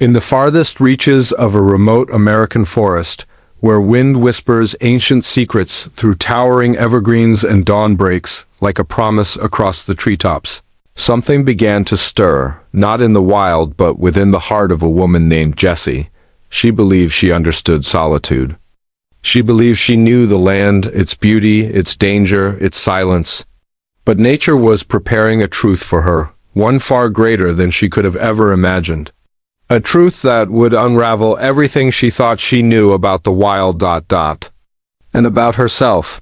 In the farthest reaches of a remote American forest, where wind whispers ancient secrets through towering evergreens and dawn breaks like a promise across the treetops, something began to stir, not in the wild but within the heart of a woman named Jessie. She believed she understood solitude. She believed she knew the land, its beauty, its danger, its silence. But nature was preparing a truth for her, one far greater than she could have ever imagined. A truth that would unravel everything she thought she knew about the wild ... and about herself.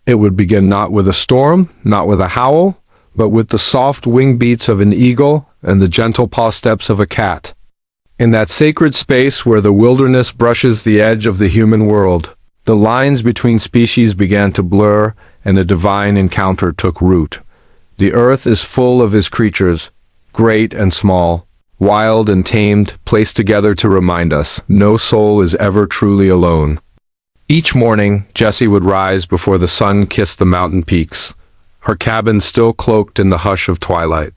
It would begin not with a storm, not with a howl, but with the soft wing beats of an eagle and the gentle paw steps of a cat. In that sacred space where the wilderness brushes the edge of the human world, the lines between species began to blur, and a divine encounter took root. The earth is full of his creatures, great and small, wild and tamed, placed together to remind us no soul is ever truly alone. Each morning, Jessie would rise before the sun kissed the mountain peaks, her cabin still cloaked in the hush of twilight.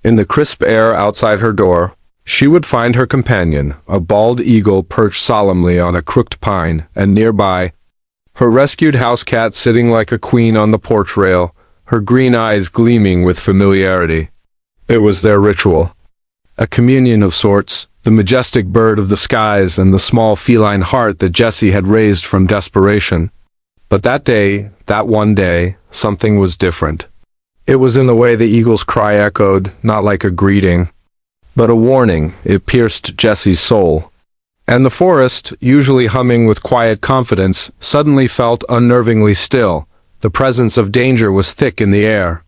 In the crisp air outside her door, she would find her companion, a bald eagle perched solemnly on a crooked pine, and nearby, her rescued house cat sitting like a queen on the porch rail, her green eyes gleaming with familiarity. It was their ritual. A communion of sorts, the majestic bird of the skies and the small feline heart that Jessie had raised from desperation. But that day, that one day, something was different. It was in the way the eagle's cry echoed, not like a greeting, but a warning. It pierced Jessie's soul. And the forest, usually humming with quiet confidence, suddenly felt unnervingly still. The presence of danger was thick in the air.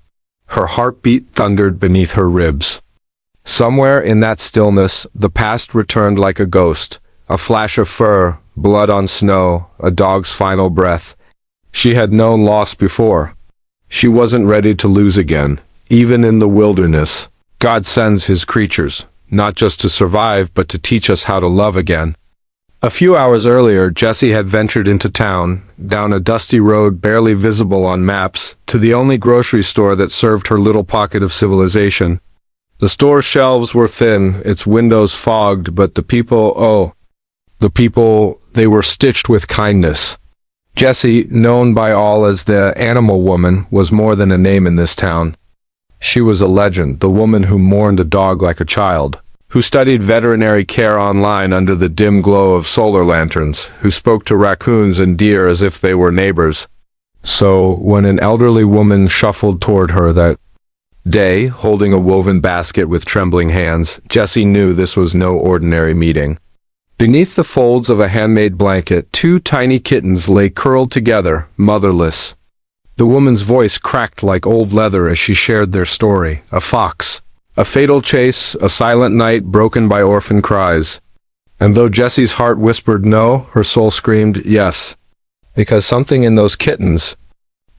Her heartbeat thundered beneath her ribs. Somewhere in that stillness, the past returned like a ghost, a flash of fur, blood on snow, a dog's final breath. She had known loss before. She wasn't ready to lose again. Even in the wilderness, God sends his creatures, not just to survive, but to teach us how to love again. A few hours earlier, Jessie had ventured into town, down a dusty road barely visible on maps, to the only grocery store that served her little pocket of civilization. The store's shelves were thin, its windows fogged, but the people, they were stitched with kindness. Jessie, known by all as the Animal Woman, was more than a name in this town. She was a legend, the woman who mourned a dog like a child, who studied veterinary care online under the dim glow of solar lanterns, who spoke to raccoons and deer as if they were neighbors. So, when an elderly woman shuffled toward her that day, holding a woven basket with trembling hands, Jessie knew this was no ordinary meeting. Beneath the folds of a handmade blanket, two tiny kittens lay curled together, motherless. The woman's voice cracked like old leather as she shared their story. A fox, a fatal chase, a silent night broken by orphan cries. And though Jessie's heart whispered no, her soul screamed yes. Because something in those kittens,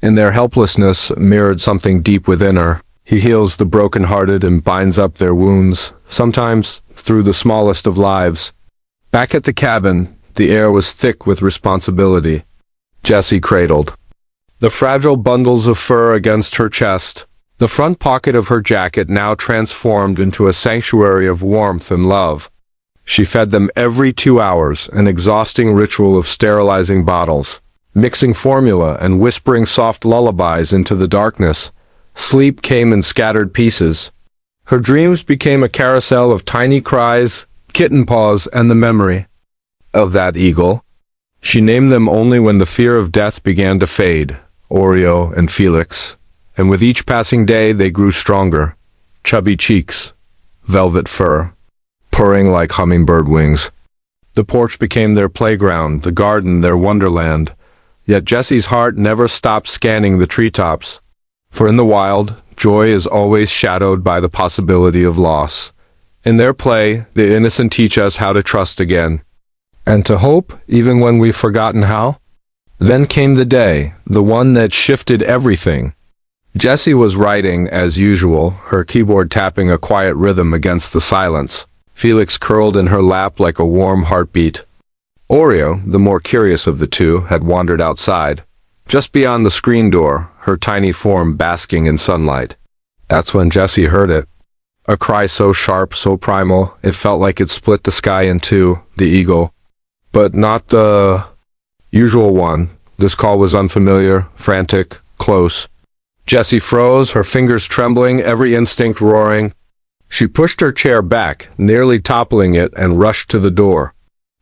in their helplessness, mirrored something deep within her. He heals the broken-hearted and binds up their wounds, sometimes through the smallest of lives. Back at the cabin, the air was thick with responsibility. Jessie cradled the fragile bundles of fur against her chest, the front pocket of her jacket now transformed into a sanctuary of warmth and love. She fed them every 2 hours, an exhausting ritual of sterilizing bottles, mixing formula and whispering soft lullabies into the darkness. Sleep came in scattered pieces. Her dreams became a carousel of tiny cries, kitten paws, and the memory of that eagle. She named them only when the fear of death began to fade, Oreo and Felix, and with each passing day they grew stronger. Chubby cheeks, velvet fur, purring like hummingbird wings. The porch became their playground, the garden their wonderland. Yet Jessie's heart never stopped scanning the treetops. For in the wild, joy is always shadowed by the possibility of loss. In their play, the innocent teach us how to trust again, and to hope even when we've forgotten how. Then came the day, the one that shifted everything. Jessie was writing as usual, her keyboard tapping a quiet rhythm against the silence. Felix curled in her lap like a warm heartbeat. Oreo, the more curious of the two, had wandered outside, just beyond the screen door, her tiny form basking in sunlight. That's when Jessie heard it. A cry so sharp, so primal, it felt like it split the sky in two, the eagle. But not the usual one. This call was unfamiliar, frantic, close. Jessie froze, her fingers trembling, every instinct roaring. She pushed her chair back, nearly toppling it, and rushed to the door.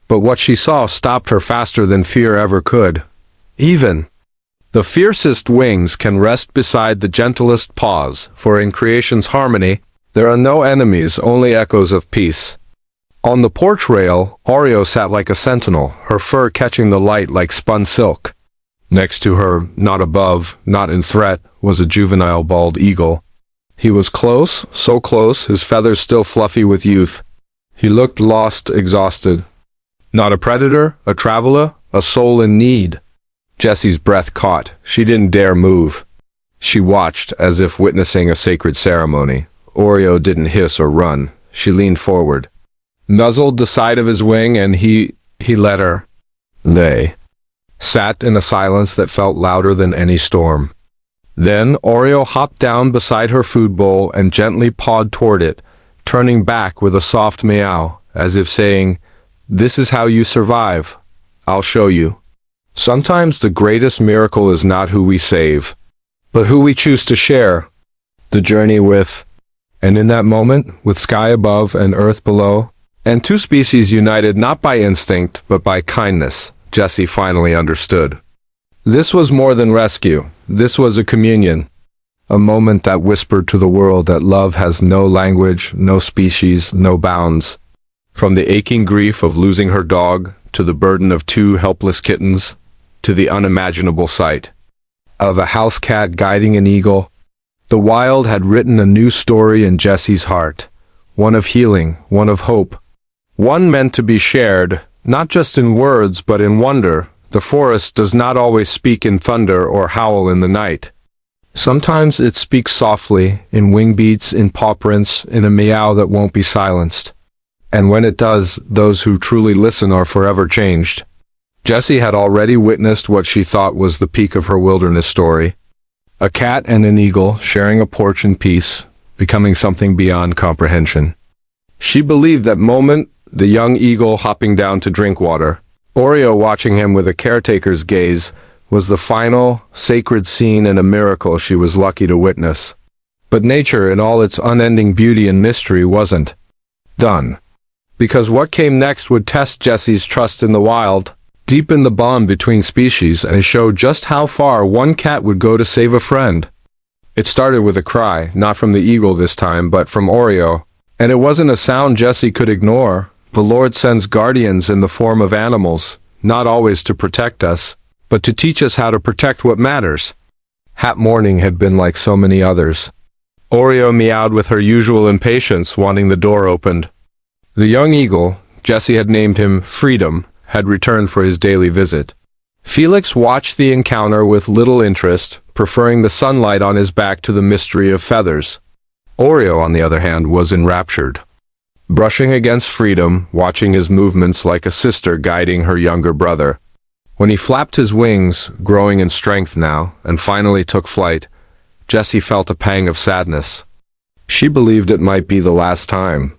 But what she saw stopped her faster than fear ever could. Even the fiercest wings can rest beside the gentlest paws, for in creation's harmony, there are no enemies, only echoes of peace. On the porch rail, Oreo sat like a sentinel, her fur catching the light like spun silk. Next to her, not above, not in threat, was a juvenile bald eagle. He was close, so close, his feathers still fluffy with youth. He looked lost, exhausted. Not a predator, a traveler, a soul in need. Jessie's breath caught. She didn't dare move. She watched, as if witnessing a sacred ceremony. Oreo didn't hiss or run. She leaned forward, nuzzled the side of his wing, and he let her. They sat in a silence that felt louder than any storm. Then Oreo hopped down beside her food bowl and gently pawed toward it, turning back with a soft meow, as if saying, "This is how you survive. I'll show you." Sometimes the greatest miracle is not who we save, but who we choose to share the journey with. And in that moment, with sky above and earth below, and two species united not by instinct, but by kindness, Jessie finally understood. This was more than rescue. This was a communion. A moment that whispered to the world that love has no language, no species, no bounds. From the aching grief of losing her dog, to the burden of two helpless kittens, to the unimaginable sight of a house cat guiding an eagle, the wild had written a new story in Jessie's heart. One of healing, one of hope. One meant to be shared, not just in words but in wonder. The forest does not always speak in thunder or howl in the night. Sometimes it speaks softly, in wing beats, in paw prints, in a meow that won't be silenced. And when it does, those who truly listen are forever changed. Jessie had already witnessed what she thought was the peak of her wilderness story. A cat and an eagle sharing a porch in peace, becoming something beyond comprehension. She believed that moment, the young eagle hopping down to drink water, Oreo watching him with a caretaker's gaze, was the final, sacred scene and a miracle she was lucky to witness. But nature, in all its unending beauty and mystery, wasn't done. Because what came next would test Jessie's trust in the wild, deepen the bond between species, and show just how far one cat would go to save a friend. It started with a cry, not from the eagle this time, but from Oreo. And it wasn't a sound Jessie could ignore. The Lord sends guardians in the form of animals, not always to protect us, but to teach us how to protect what matters. That morning had been like so many others. Oreo meowed with her usual impatience, wanting the door opened. The young eagle, Jessie had named him Freedom, had returned for his daily visit. Felix watched the encounter with little interest, preferring the sunlight on his back to the mystery of feathers. Oreo, on the other hand, was enraptured. Brushing against Freedom, watching his movements like a sister guiding her younger brother. When he flapped his wings, growing in strength now, and finally took flight, Jessie felt a pang of sadness. She believed it might be the last time.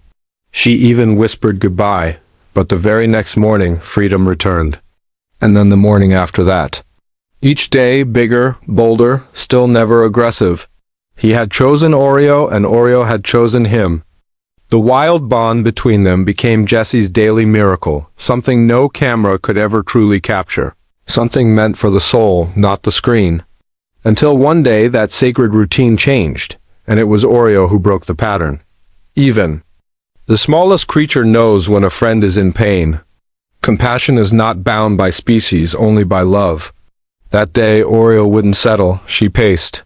She even whispered goodbye, but the very next morning, Freedom returned. And then the morning after that. Each day, bigger, bolder, still never aggressive. He had chosen Oreo, and Oreo had chosen him. The wild bond between them became Jessie's daily miracle, something no camera could ever truly capture. Something meant for the soul, not the screen. Until one day that sacred routine changed, and it was Oreo who broke the pattern. Even the smallest creature knows when a friend is in pain. Compassion is not bound by species, only by love. That day, Oreo wouldn't settle. She paced.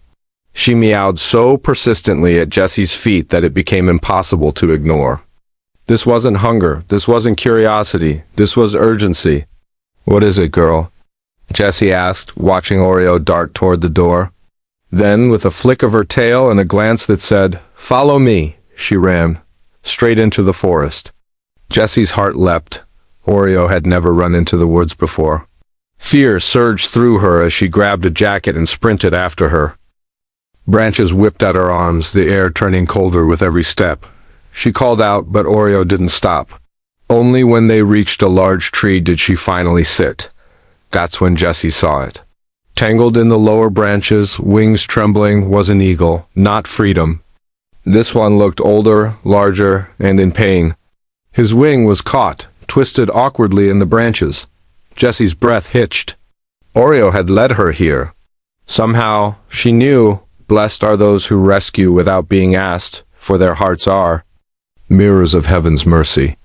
She meowed so persistently at Jessie's feet that it became impossible to ignore. This wasn't hunger. This wasn't curiosity. This was urgency. "What is it, girl?" Jessie asked, watching Oreo dart toward the door. Then, with a flick of her tail and a glance that said, "Follow me," she ran, straight into the forest. Jessie's heart leapt. Oreo had never run into the woods before. Fear surged through her as she grabbed a jacket and sprinted after her. Branches whipped at her arms, the air turning colder with every step. She called out, but Oreo didn't stop. Only when they reached a large tree did she finally sit. That's when Jessie saw it. Tangled in the lower branches, wings trembling, was an eagle, not Freedom. This one looked older, larger, and in pain. His wing was caught, twisted awkwardly in the branches. Jessie's breath hitched. Oreo had led her here. Somehow, she knew, blessed are those who rescue without being asked, for their hearts are mirrors of heaven's mercy.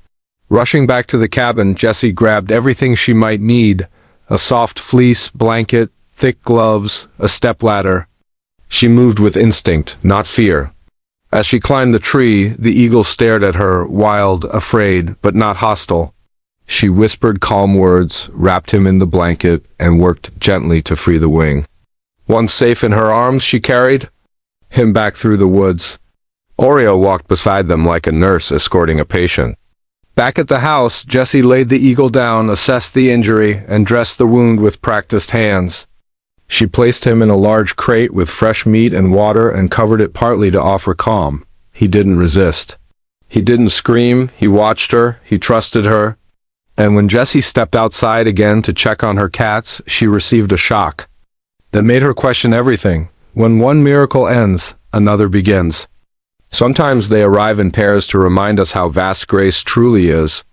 Rushing back to the cabin, Jessie grabbed everything she might need: a soft fleece, blanket, thick gloves, a stepladder. She moved with instinct, not fear. As she climbed the tree, the eagle stared at her, wild, afraid, but not hostile. She whispered calm words, wrapped him in the blanket, and worked gently to free the wing. Once safe in her arms, she carried him back through the woods. Oreo walked beside them like a nurse escorting a patient. Back at the house, Jessie laid the eagle down, assessed the injury, and dressed the wound with practiced hands. She placed him in a large crate with fresh meat and water and covered it partly to offer calm. He didn't resist. He didn't scream, he watched her, he trusted her. And when Jessie stepped outside again to check on her cats, she received a shock that made her question everything. When one miracle ends, another begins. Sometimes they arrive in pairs to remind us how vast grace truly is.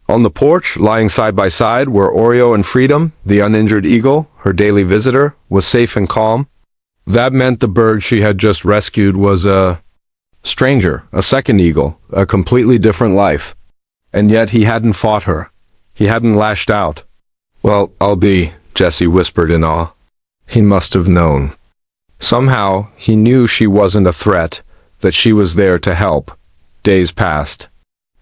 On the porch, lying side by side, were Oreo and Freedom, the uninjured eagle, her daily visitor, was safe and calm. That meant the bird she had just rescued was a stranger, a second eagle, a completely different life. And yet he hadn't fought her. He hadn't lashed out. "Well, I'll be," Jessie whispered in awe. He must have known. Somehow, he knew she wasn't a threat, that she was there to help. Days passed.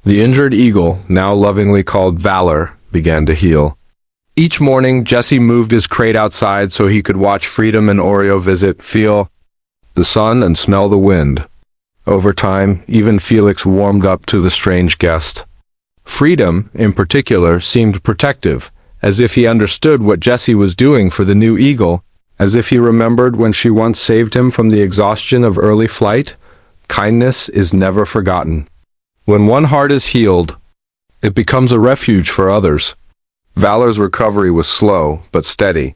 The injured eagle, now lovingly called Valor, began to heal. Each morning, Jessie moved his crate outside so he could watch Freedom and Oreo visit, feel the sun and smell the wind. Over time, even Felix warmed up to the strange guest. Freedom, in particular, seemed protective, as if he understood what Jessie was doing for the new eagle, as if he remembered when she once saved him from the exhaustion of early flight. Kindness is never forgotten. When one heart is healed, it becomes a refuge for others. Valor's recovery was slow, but steady.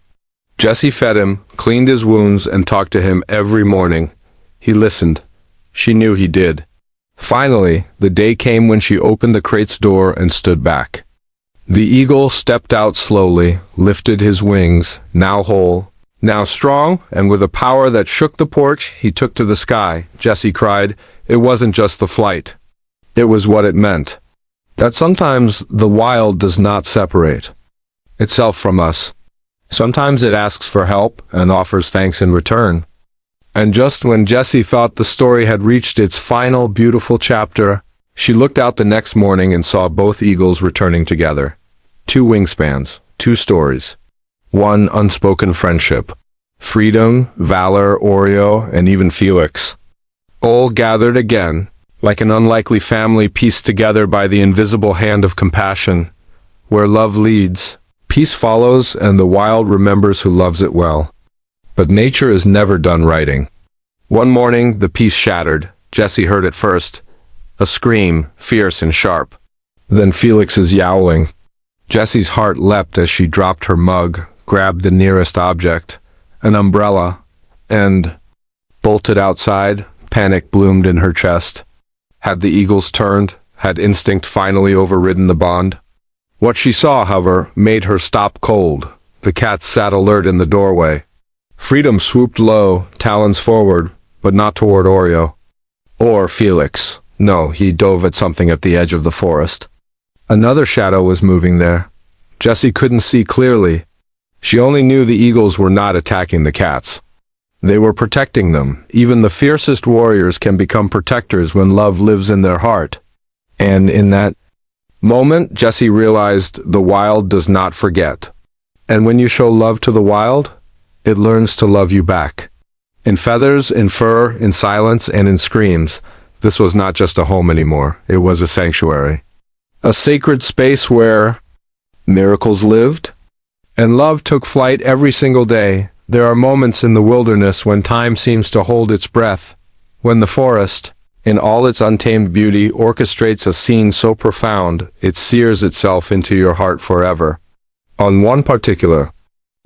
Jessie fed him, cleaned his wounds, and talked to him every morning. He listened. She knew he did. Finally, the day came when she opened the crate's door and stood back. The eagle stepped out slowly, lifted his wings, now whole, now strong, and with a power that shook the porch, he took to the sky. Jessie cried. It wasn't just the flight. It was what it meant. That sometimes the wild does not separate itself from us. Sometimes it asks for help and offers thanks in return. And just when Jessie thought the story had reached its final beautiful chapter, she looked out the next morning and saw both eagles returning together. 2 wingspans, 2 stories. 1 unspoken friendship. Freedom, Valor, Oreo, and even Felix. All gathered again, like an unlikely family pieced together by the invisible hand of compassion. Where love leads, peace follows, and the wild remembers who loves it well. But nature is never done writing. One morning, the peace shattered. Jessie heard it first. A scream, fierce and sharp. Then Felix's yowling. Jessie's heart leapt as she dropped her mug, grabbed the nearest object, an umbrella, and bolted outside. Panic bloomed in her chest. Had the eagles turned? Had instinct finally overridden the bond? What she saw, however, made her stop cold. The cats sat alert in the doorway. Freedom swooped low, talons forward, but not toward Oreo. Or Felix. No, he dove at something at the edge of the forest. Another shadow was moving there. Jessie couldn't see clearly. She only knew the eagles were not attacking the cats. They were protecting them. Even the fiercest warriors can become protectors when love lives in their heart. And in that moment, Jessie realized the wild does not forget. And when you show love to the wild, it learns to love you back. In feathers, in fur, in silence, and in screams, this was not just a home anymore. It was a sanctuary. A sacred space where miracles lived, and love took flight every single day, There are moments in the wilderness when time seems to hold its breath, when the forest, in all its untamed beauty, orchestrates a scene so profound it sears itself into your heart forever. On one particular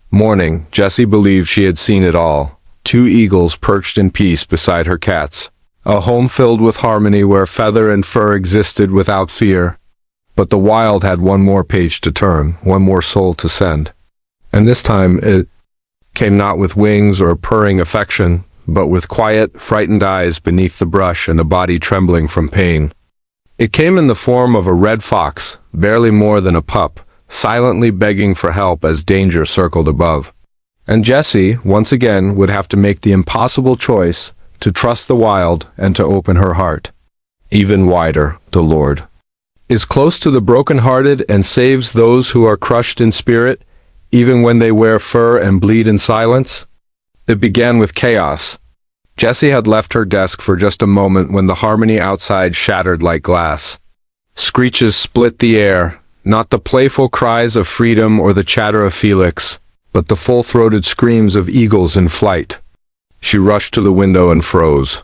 morning, Jessie believed she had seen it all. 2 eagles perched in peace beside her cats. A home filled with harmony where feather and fur existed without fear. But the wild had one more page to turn, one more soul to send. And this time it came not with wings or purring affection, but with quiet, frightened eyes beneath the brush and a body trembling from pain. It came in the form of a red fox, barely more than a pup, silently begging for help as danger circled above. And Jessie, once again, would have to make the impossible choice to trust the wild and to open her heart. Even wider, the Lord is close to the broken-hearted and saves those who are crushed in spirit, even when they wear fur and bleed in silence. It began with chaos. Jessie had left her desk for just a moment when the harmony outside shattered like glass. Screeches split the air, not the playful cries of freedom or the chatter of Felix, but the full-throated screams of eagles in flight. She rushed to the window and froze.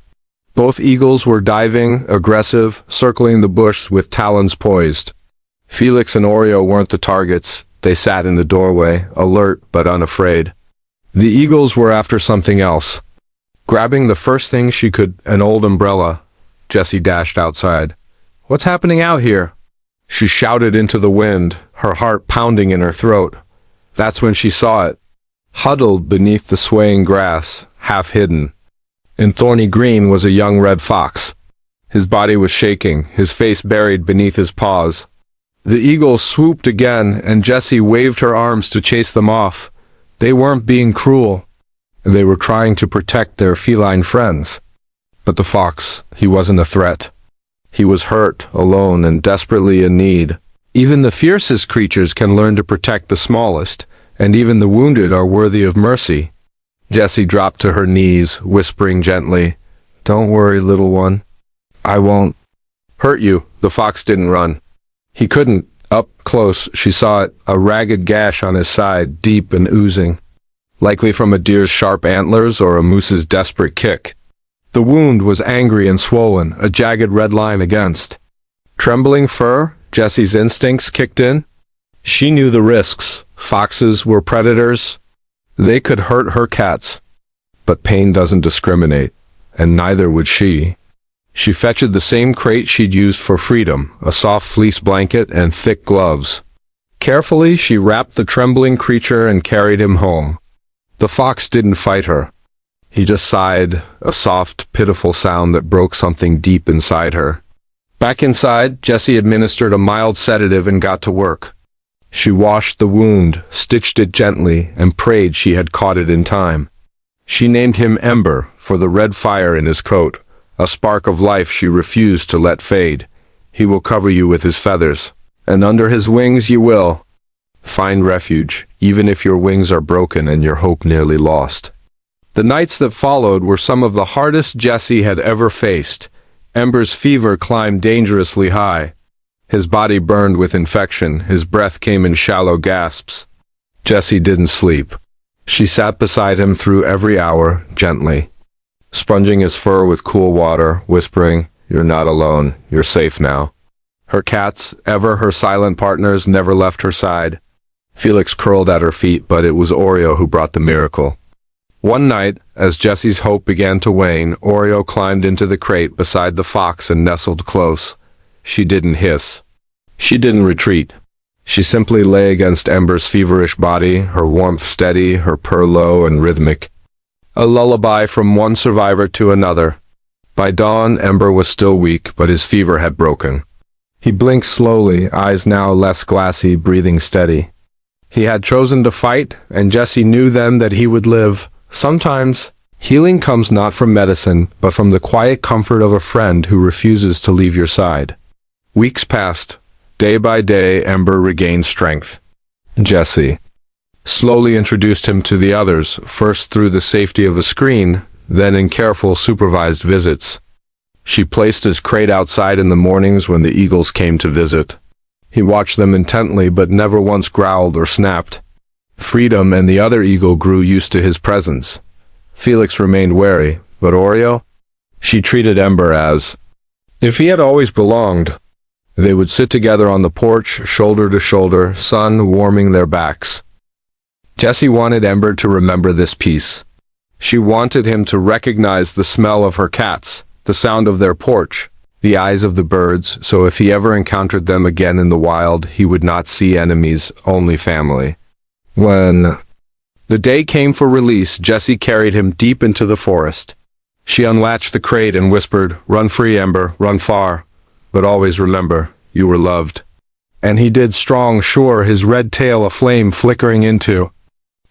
Both eagles were diving, aggressive, circling the bush with talons poised. Felix and Oreo weren't the targets. They sat in the doorway, alert but unafraid. The eagles were after something else. Grabbing the first thing she could, an old umbrella, Jessie dashed outside. "What's happening out here?" She shouted into the wind, her heart pounding in her throat. That's when she saw it. Huddled beneath the swaying grass, half hidden. In thorny green was a young red fox. His body was shaking, his face buried beneath his paws. The eagles swooped again, and Jessie waved her arms to chase them off. They weren't being cruel. They were trying to protect their feline friends. But the fox, he wasn't a threat. He was hurt, alone, and desperately in need. Even the fiercest creatures can learn to protect the smallest, and even the wounded are worthy of mercy. Jessie dropped to her knees, whispering gently, "Don't worry, little one. I won't hurt you." The fox didn't run. He couldn't. Up close, she saw it, a ragged gash on his side, deep and oozing, likely from a deer's sharp antlers or a moose's desperate kick. The wound was angry and swollen, a jagged red line against trembling fur. Jessie's instincts kicked in. She knew the risks. Foxes were predators. They could hurt her cats. But pain doesn't discriminate, and neither would she. She fetched the same crate she'd used for freedom, a soft fleece blanket and thick gloves. Carefully, she wrapped the trembling creature and carried him home. The fox didn't fight her. He just sighed, a soft, pitiful sound that broke something deep inside her. Back inside, Jessie administered a mild sedative and got to work. She washed the wound, stitched it gently, and prayed she had caught it in time. She named him Ember for the red fire in his coat, a spark of life she refused to let fade. He will cover you with his feathers, and under his wings you will find refuge, even if your wings are broken and your hope nearly lost. The nights that followed were some of the hardest Jessie had ever faced. Ember's fever climbed dangerously high. His body burned with infection, his breath came in shallow gasps. Jessie didn't sleep. She sat beside him through every hour, gently, sponging his fur with cool water, whispering, "You're not alone, you're safe now." Her cats, ever her silent partners, never left her side. Felix curled at her feet, but it was Oreo who brought the miracle. One night, as Jessie's hope began to wane, Oreo climbed into the crate beside the fox and nestled close. She didn't hiss. She didn't retreat. She simply lay against Ember's feverish body, her warmth steady, her purr low and rhythmic. A lullaby from one survivor to another. By dawn, Ember was still weak, but his fever had broken. He blinked slowly, eyes now less glassy, breathing steady. He had chosen to fight, and Jessie knew then that he would live. Sometimes, healing comes not from medicine, but from the quiet comfort of a friend who refuses to leave your side. Weeks passed. Day by day, Ember regained strength. Jessie slowly introduced him to the others, first through the safety of a screen, then in careful, supervised visits. She placed his crate outside in the mornings when the eagles came to visit. He watched them intently, but never once growled or snapped. Freedom and the other eagle grew used to his presence. Felix remained wary, but Oreo? She treated Ember as if he had always belonged. They would sit together on the porch, shoulder to shoulder, sun warming their backs. Jessie wanted Ember to remember this peace. She wanted him to recognize the smell of her cats, the sound of their porch, the eyes of the birds, so if he ever encountered them again in the wild, he would not see enemies, only family. When the day came for release, Jessie carried him deep into the forest. She unlatched the crate and whispered, "Run free, Ember, run far. But always remember, you were loved." And he did, strong, sure, his red tail aflame flickering into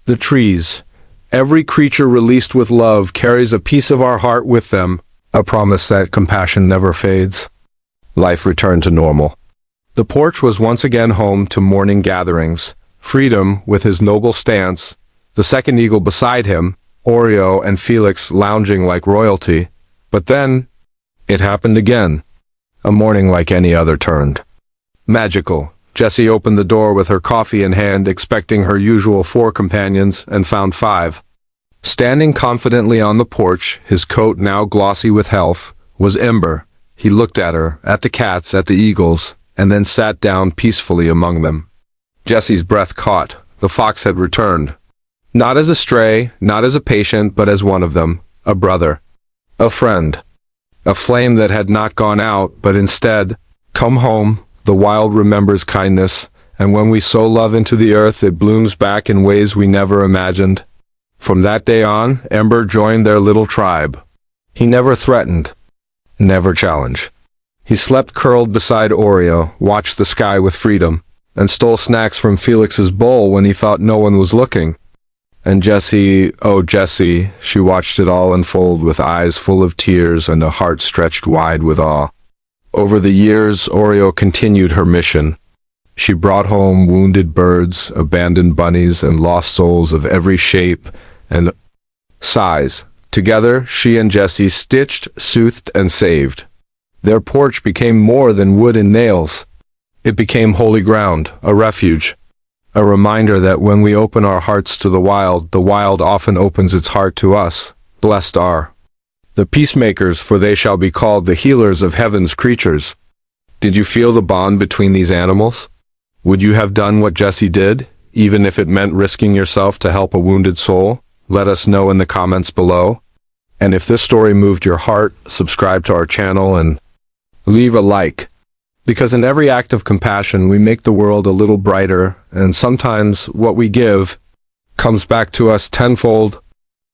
the trees. Every creature released with love carries a piece of our heart with them, a promise that compassion never fades. Life returned to normal. The porch was once again home to morning gatherings. Freedom, with his noble stance, the second eagle beside him, Oreo and Felix lounging like royalty. But then, it happened again. A morning like any other turned magical. Jessie opened the door with her coffee in hand, expecting her usual 4 companions, and found 5. Standing confidently on the porch, his coat now glossy with health, was Ember. He looked at her, at the cats, at the eagles, and then sat down peacefully among them. Jessie's breath caught. The fox had returned. Not as a stray, not as a patient, but as one of them, a brother, a friend, a flame that had not gone out, but instead come home. The wild remembers kindness, and when we sow love into the earth, it blooms back in ways we never imagined. From that day on, Ember joined their little tribe. He never threatened, never challenged. He slept curled beside Oreo, watched the sky with freedom, and stole snacks from Felix's bowl when he thought no one was looking. And Jessie, oh Jessie, she watched it all unfold with eyes full of tears and a heart stretched wide with awe. Over the years, Oreo continued her mission. She brought home wounded birds, abandoned bunnies, and lost souls of every shape and size. Together, she and Jessie stitched, soothed, and saved. Their porch became more than wood and nails. It became holy ground, a refuge, a reminder that when we open our hearts to the wild often opens its heart to us. Blessed are the peacemakers, for they shall be called the healers of heaven's creatures. Did you feel the bond between these animals? Would you have done what Jessie did, even if it meant risking yourself to help a wounded soul? Let us know in the comments below. And if this story moved your heart, subscribe to our channel and leave a like. Because in every act of compassion, we make the world a little brighter, and sometimes what we give comes back to us tenfold.